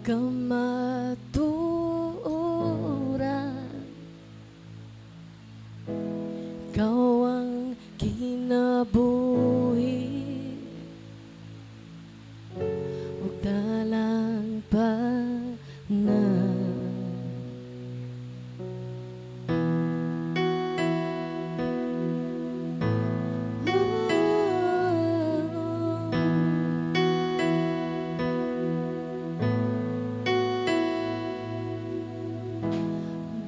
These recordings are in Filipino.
kamatuoran, ikaw ang kinabuhi, ug dalang tanan.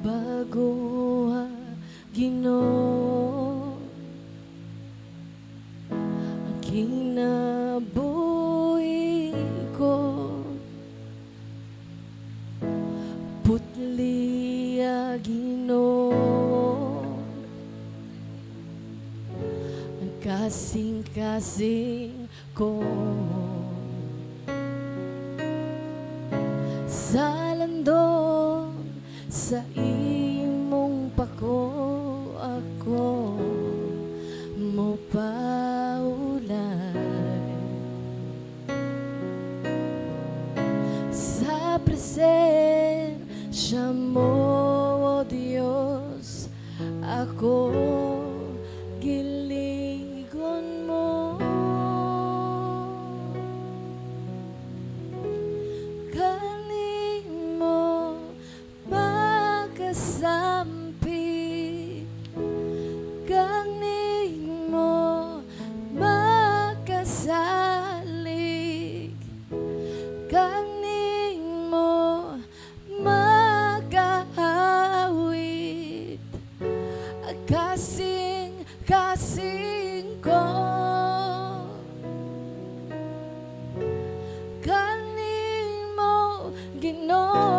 Bago Ginoo ang kinabuhi ko, putli Ginoo ang kasing-kasing ko. Sa landong sa imong pako ako mo paulay, sa presensya mo, O Diyos, ako giligon mo. Kanimo makasampi, kanimo makasalig, kanimo makahawit, kasing-kasing ko. Kanimo Ginoo,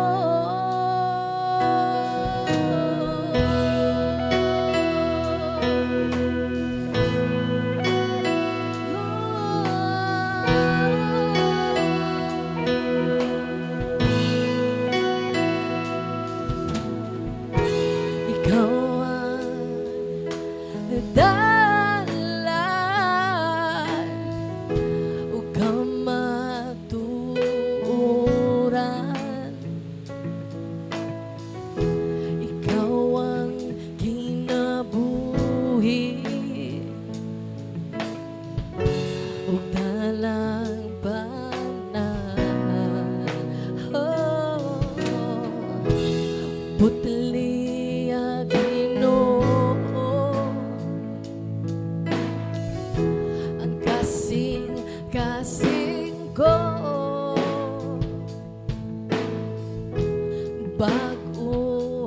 ikaw ang dalan ug kamatuoran, ikaw ang kinabuhi, ug dalang tanan. Oh, putli Ginoo ang kasing-kasing ko. Bago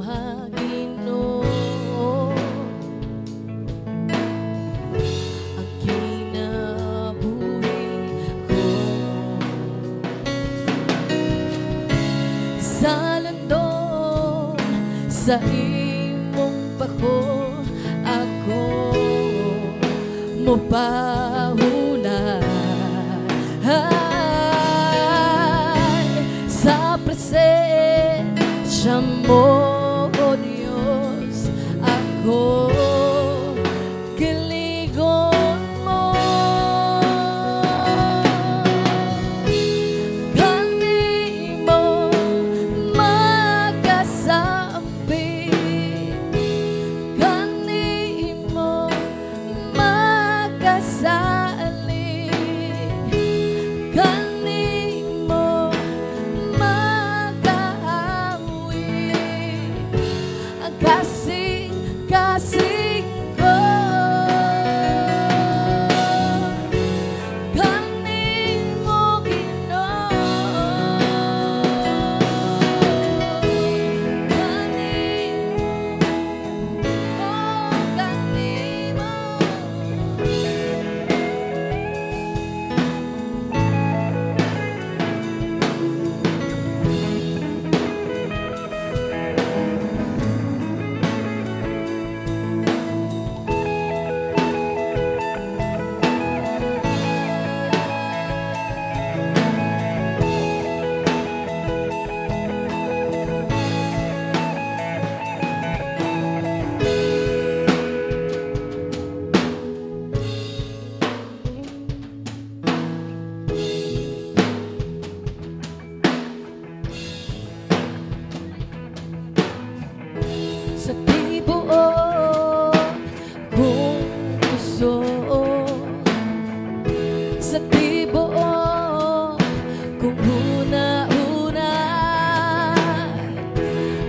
Ginoo ang kinabuhi ko, sa landong sa imong pako ako mo pahulay, sa presensya mo, O Diyos, ako giligon mo. Kanimo makasampi, kanimo makasalig, kanimo makahawit,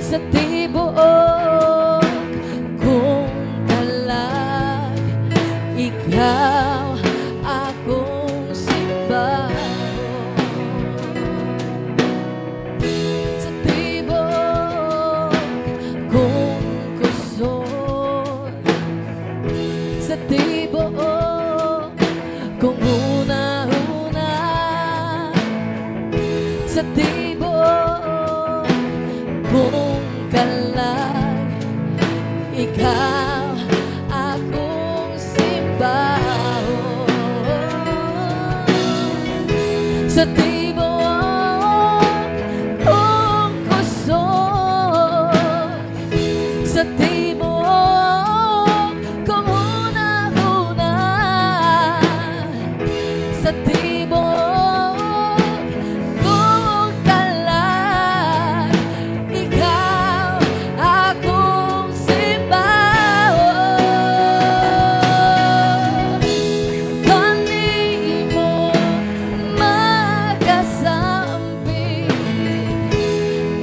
sa tibuok kong kalag, ikaw akong simbahan. Sa tibuok kong kusog, sa tibuok kung una-una, sa tibuok kung kalag, ikaw akong simbahan. Sa tibuok kung kusog, sa tibuok kung una-una, sa tibuok kung kalag, ikaw akong simbahan. Kanimo magasambi,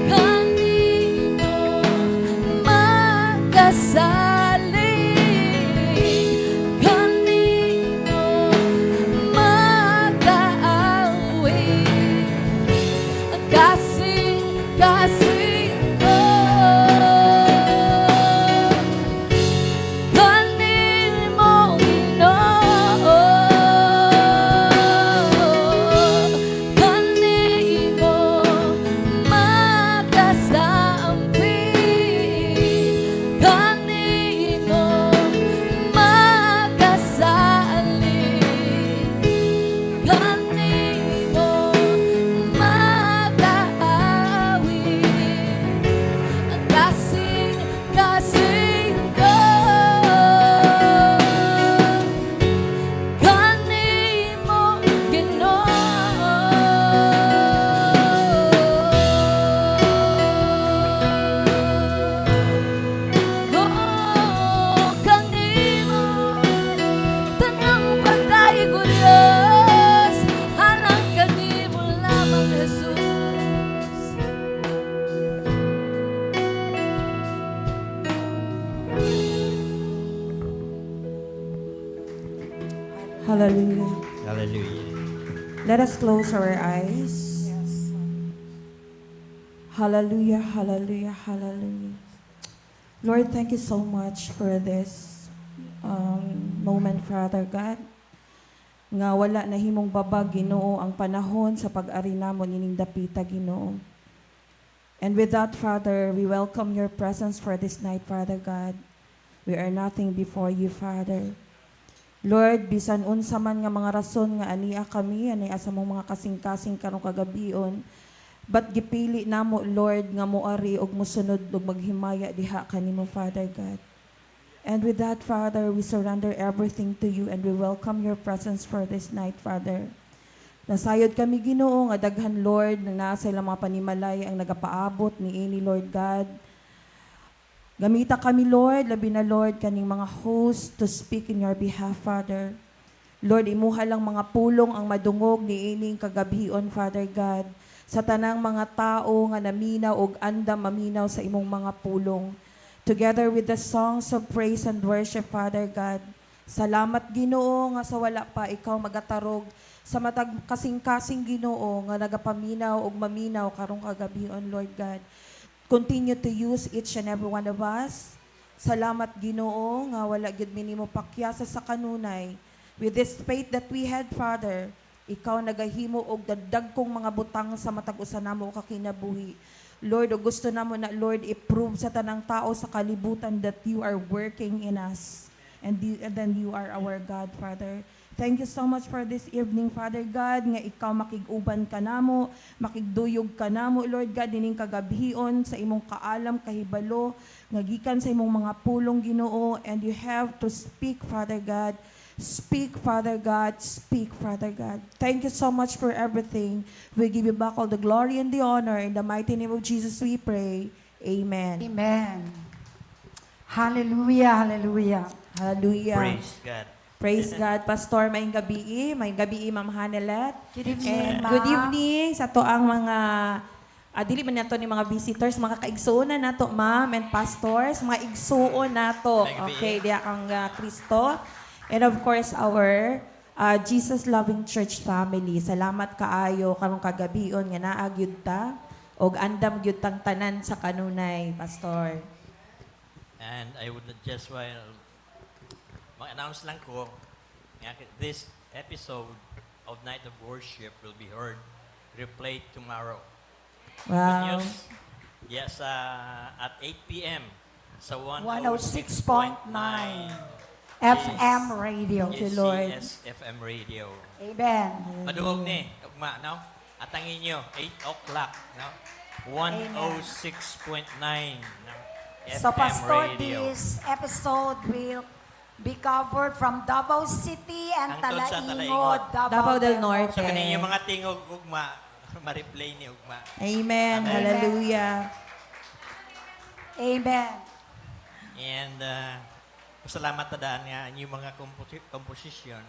kanimo magasalig, kanimo mag-aawit, ang kasing-kasing ko. Kanimo, Ginoo, kanimo magasambi, kanimo magasalig, kanimo mag-aawit, ang kasing-kasing ko. Kanimo, Ginoo, kanimo tanang pagkaig ko Diyos, harang kanimo lamang Jesus. Hallelujah. Hallelujah. Let us close our eyes. Hallelujah, hallelujah, hallelujah. Lord, thank you so much for this moment, Father God. Nga wala na himong babag, Ginoo, ang panahon sa pag-ari namon ining dapita, Ginoo. And with that, Father, we welcome your presence for this night, Father God. We are nothing before you, Father. Lord, bisan unsa man nga mga rason nga ania kami, ani asa mong mga kasing-kasing karong kagabion, but gipili namo, Lord, nga moari og mosunod og maghimaya diha kanimo, Father God. And with that, Father, we surrender everything to you and we welcome your presence for this night, Father. Nasayod kami, Ginoo, nga daghan, Lord, na nasa ilang mga panimalay ang nagapaabot ni ini, Lord God. Gamita kami, Lord, labi na, Lord, kaning mga host to speak in your behalf, Father. Lord, imuha lang mga pulong ang madungog ni ining kagabion, Father God, sa tanang mga tao nga naminaw og andam maminaw sa imong mga pulong. Together with the songs of praise and worship, Father God. Salamat, Ginoo, nga sa wala pa ikaw magatarog sa matag kasing-kasing, Ginoo, nga nagapaminaw og maminaw karong kagabion, Lord God. Continue to use each and every one of us. Salamat, Ginoo, nga wala gyud minimo pakyasa sa kanunay. With this faith that we had, Father, ikaw nagahimo og dagkong mga butang sa matag usa namo kakinabuhi. Lord, o gusto namo na, Lord, i-prove sa tanang tao sa kalibutan that you are working in us. And then you are our God, Father. Thank you so much for this evening, Father God, nga ikaw makig-uban ka namo, makigduyog ka namo, Lord God, dining kagabhion sa imong kaalam, kahibalo, nga gikan sa imong mga pulong, Ginoo, and you have to speak, Father God. Speak, Father God. Speak, Father God. Thank you so much for everything. We give you back all the glory and the honor. In the mighty name of Jesus we pray. Amen. Amen. Hallelujah, hallelujah. Hallelujah. Praise God. Praise God. Pastor, may gabi, Ma'am Hanelet. Good evening, And Ma. good evening sa to ang mga dili man nato ni mga visitors, mga kaigsuon na nato, ma'am and pastors, mga igsuon nato. Okay, diya kang Kristo. And of course, our Jesus Loving Church family. Salamat kaayo karong kagabion nga naagyud ta og andam gyud tang tanan sa kanunay, pastor. And I would just mag-announce lang ko, this episode of Night of Worship will be heard, replayed tomorrow. Wow. News, yes, at 8 p.m. sa 106.9 106.9 FM radio. Thank you, Lord. FM radio. Amen. Maduhog ni, ugma, no? Atangin nyo, 8 o'clock, no? 106.9 no? FM So, Pastor, radio. this episode will be covered from Davao City and Hangtod sa Talaingod, Davao del Norte. So, kanin yung mga tingog, ugma, ma-replay ni ugma. Amen. Amen. Hallelujah. Amen. And pasalamat na daan nga yung mga composition,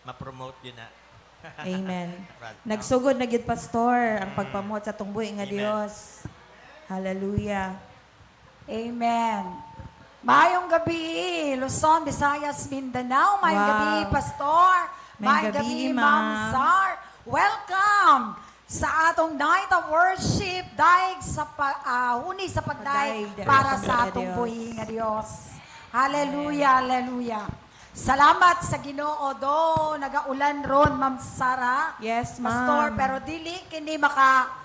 ma-promote yun na. Amen. Brad, no? Nagsugod na gyud pastor ang pagpamot sa tungboy nga Amen. Dios. Hallelujah. Amen. Mayong gabi, Luzon, Visayas, Mindanao. Mayong Wow. gabi, Pastor. Mayong Mayong gabi, gabi, Ma'am Ma'am. Zar. Welcome sa atong Night of Worship. Daig sa huni sa pagdaig Pagdaig, para Diyos, sa Diyos. atong buhi nga Dios. Hallelujah, hallelujah. Salamat sa Ginoo do nagaulan ron, Ma'am Sara. Yes, ma'am. Pastor, pero dili kini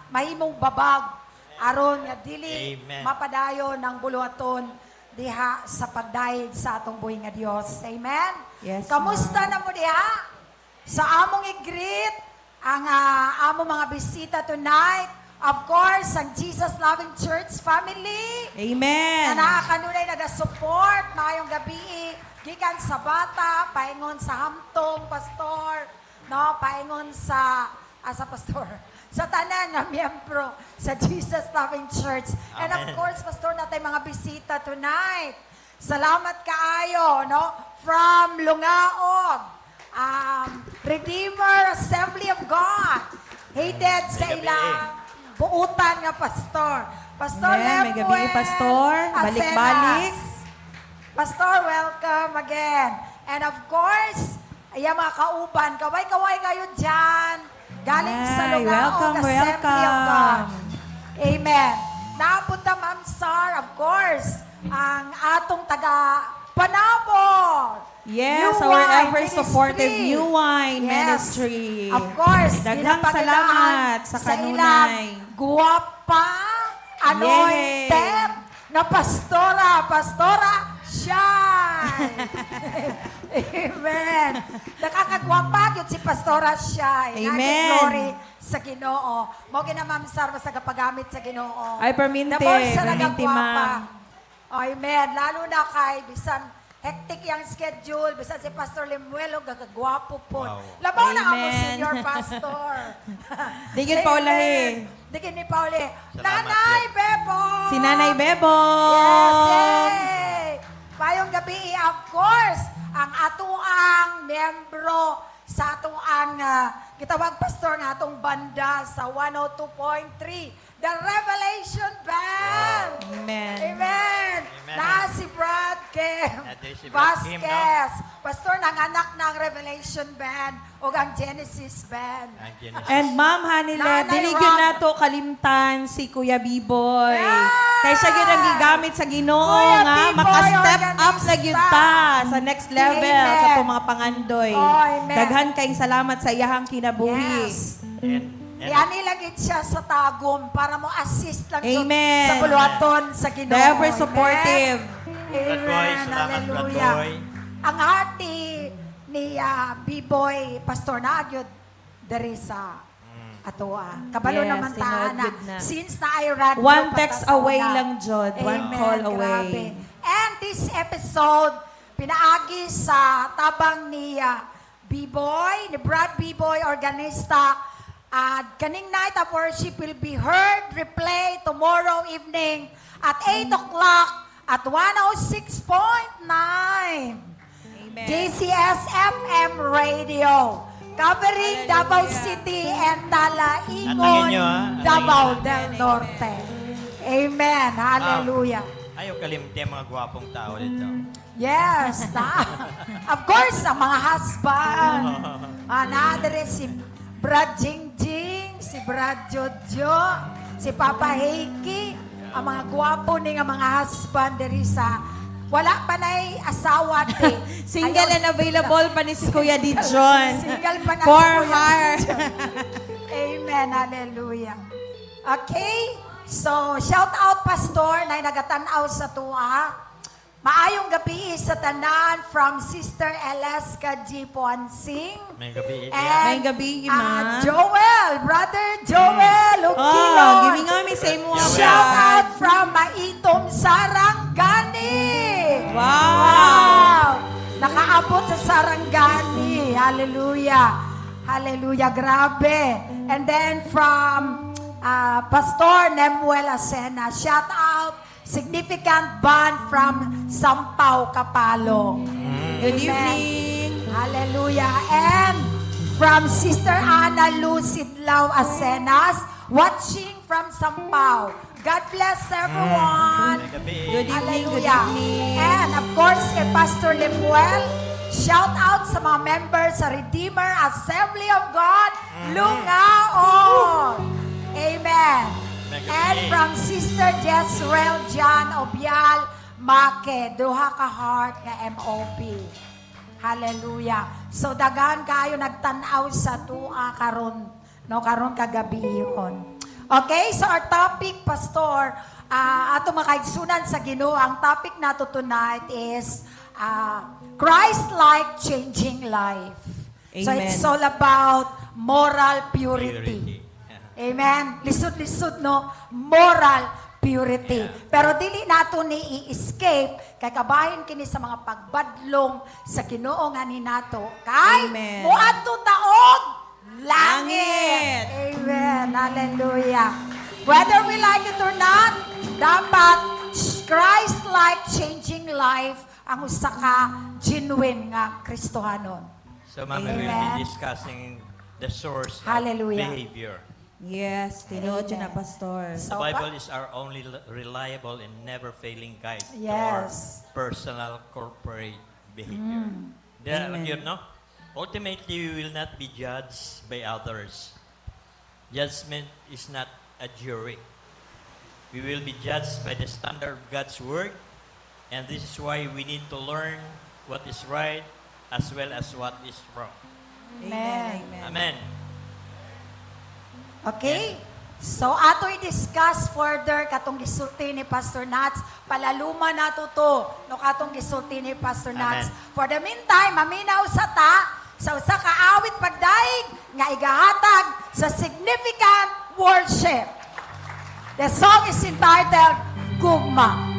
mahimong babag aron nga dili Amen. mapadayon ng buluhaton diha sa pagdayeg sa atong buhi nga Dios. Amen. Yes, Kamusta ma'am. na mo diha? Sa among i-greet ang among mga bisita tonight. Of course, ang Jesus Loving Church family. Amen. Na nakakanunay nagasupport mayong gabi gikan sa bata, paingon sa hamtong pastor, no, paingon sa pastor. Sa tanan nga miyembro sa Jesus Loving Church. And of Amen. course, pastor, natay mga bisita tonight. Salamat kaayo, no? From Lungaog, Redeemer Assembly of God. Hated sa May gabi ilang buutan nga pastor. Pastor Amen. May gabi, Lemuel Pastor. Balik-balik. Acenas. Pastor, welcome again. And of course, ayan mga kauban, kaway-kaway kayo dyan. Galing sa Ay, Lungaog welcome, Assembly of God. welcome. Amen. Napunta, Ma'am Sar, of course, ang atong taga Panabo. Yes, New our Wine ever supportive Ministry. New Wine Yes. Ministry. Of course, Daghang ginapakidaan salamat sa kanunay. ilang guwapa, anointed, na pastora Shai. Amen. Nakakagwapa yun si Pastora Shai. Amen. Glory sa Ginoo. Mo gina Ma'am Sar sa kapagamit sa Ginoo. Ay, perminte. Nabor sa Perminte, nagagwapa. ma'am. Amen. Lalo na kay bisan hectic yung schedule, bisan si Pastor Lemuelo, gagagwapo po. Wow. Labaw na ako, Amen. senior pastor. Digit Paulahe. Digit ni Pauli. Salamat, Nanay Lord. Bebo! Si Nanay Bebo. Yes, yay! Payong gabi, of course, ang atuang membro sa atuang kitawag pastor ng atong banda sa 102.3, the Revelation Band. Amen. Amen. Amen. Na si Brad Kim Ate si Brad Kim, no? Vasquez. Pastor ng anak ng Revelation Band o ang Genesis Band. Ang Genesis. And Ma'am Hanile, Nanay diligyan Rob. na to kalimtan si Kuya Biboy. Yes! Kaya siya gyud ang gigamit sa Ginoo Kuya nga Biboy, maka-step up na gyud organista. ta sa next level Amen. sa itong mga pangandoy. Oh, amen. Daghan kayong salamat sa iyahang kinabuhi. Yes. And Yan nilagit siya sa tagom para mo assist lang yun Amen. sa buluhaton sa Ginoo. The ever supportive. Brad Boy, Amen. salamat, Brad Hallelujah. Boy. Ang heart ni B-Boy, Pastor Nagyod, dari sa atoa. Kabalo Yes, naman taan na. sinod yun na. Since na ay radio, One text patasaw away na. lang, Jod. One Amen. call Grabe. away. And this episode, pinaagi sa tabang ni B-Boy, ni Brad B-Boy, organista. Kaning night of worship will be heard, replay tomorrow evening at 8 o'clock at 106.9. Amen. JCS FM Radio. covering Davao City and Atangin Talaingon, nyo, ha? Davao Atangin. del Norte. Amen. Hallelujah. Ayaw kalimti ang mga gwapong tao dito. Yes. Of course, ang mga husband. Another si Brad Jingjing, si Brad Jojo, si Papa Heiki, ang mga gwapo ni nga mga husband diri sa wala pa na'y asawa di. Single Ayaw- and available pa ni si Kuya Dijon. Single pa na For si Kuya her. Dijon. Amen. Hallelujah. Okay? So, shout out, Pastor, na nagatanaw sa tuwa. Maayong gabi sa tanan from Sister Alaska G. Poansing. May gabi. May gabi, Ma. Joel, Brother Joel, Oh, Ukilon. giving kami sa imo. Shout out from Maitom Sarangani. Wow. Nakaabot sa Sarangani. Hallelujah. Hallelujah. Grabe. And then from Pastor Nemuel Asena. Shout out. Significant band from Sampaw, Kapalong. Good Amen. evening. Hallelujah. And from Sister Ana Lucidlaw Asenas, watching from Sampaw. God bless everyone. May gabi. Good evening, good Hallelujah. evening. And of course, kay Pastor Lemuel, shout out sa mga members sa Redeemer Assembly of God, Lungaon. Amen. And from Sister Jezreel John Obial Make, duha ka heart nga MOP. Hallelujah. So dagan kayo nagtanaw sa tua karon, no, karon kagabihon. Okay, so our topic, Pastor, ato makaigsunan sa Ginoo, ang topic nato tonight is Christ-like changing life. So Amen. it's all about moral purity. Purity. Amen. Lisod-lisod, no? Moral purity. Pero dili nato ni i-escape kay kabahin kini sa mga pagbadlong sa Ginoo nga ni nato. Kay Amen. muadto taog langit. Langit. Amen. Hallelujah. Whether we like it or not, dapat Christ-like changing life ang usa ka genuine nga Kristohanon. So, ma'am, we will Amen. be discussing the source Hallelujah. of behavior. Yes, tinuod yun na, Amen. Pastor. The So, Bible is our only reliable and never-failing guide to Yes. our personal corporate behavior. There, Amen. you know, ultimately, we will not be judged by others. Judgment is not a jury. We will be judged by the standard of God's Word, and this is why we need to learn what is right as well as what is wrong. Amen. Amen. Okay? So, ato i-discuss further katong gisulti ni Pastor Nats. Palaluma nato to no katong gisulti ni Pastor Nats. Amen. For the meantime, maminaw sa sa usa ka awit pagdaig nga igahatag sa significant worship. The song is entitled Gugma.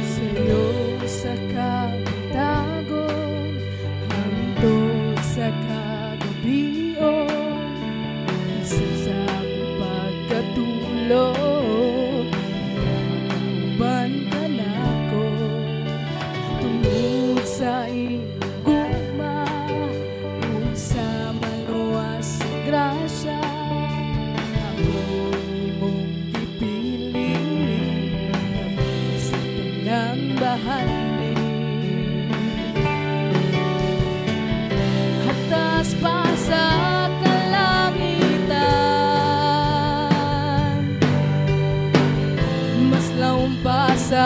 Sa'yo sa kabitagon, hangtod sa kagabion, isa sa akong pagkatulog, nakauban ka na ko, tungod sa iyong gugma, ug sa maluwas na grasya, ako imong ipiling, sa tanang bahagi. Hatas pa sa kalangitan, mas laon pa sa